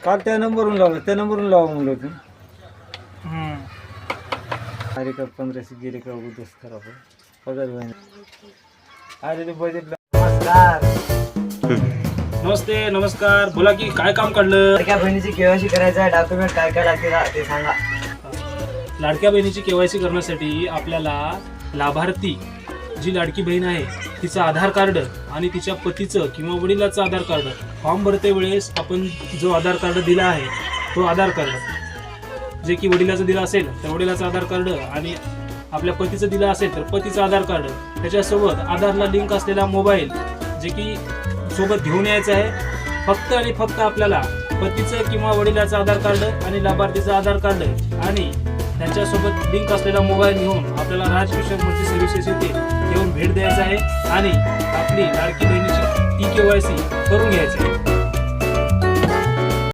काल त्या नंबरवरून लावलं, त्या नंबरवरून लावा म्हणलं होतं. अरे का 1500 गेले का उद्याच खराब पगार व्हायला. अरे ते बजेट. नमस्कार. नमस्ते नमस्कार. बोला की काय काम काढलं? लाडक्या बहिणीची केवायसी करायचं आहे. डॉक्युमेंट काय काय लागतील ते सांगा. लाडक्या बहिणीची केवायसी करण्यासाठी आपल्याला लाभार्थी जी लाडकी बहीण आहे तिचं आधार कार्ड आणि तिच्या पतीचं किंवा वडिलाचं आधार कार्ड, फॉर्म भरते वेळेस आपण जो आधार कार्ड दिला आहे तो आधार कार्ड, जे की वडिलाचं दिलं असेल तर वडिलाचं आधार कार्ड आणि आपल्या पतीचं दिलं असेल तर पतीचं आधार कार्ड, त्याच्यासोबत आधारला लिंक असलेला मोबाईल जे की सोबत घेऊन यायचं आहे. फक्त आणि फक्त आपल्याला पतीचं किंवा वडिलाचं आधार कार्ड आणि लाभार्थीचं आधार कार्ड आणि त्यांच्यासोबत लिंक असलेला मोबाईल घेऊन आपल्याला राजकिशोर मल्टी सर्व्हिसेस येथे येऊन भेट द्यायचा आहे आणि आपली लाडकी बहिणीची केवायसी करून घ्यायची आहे.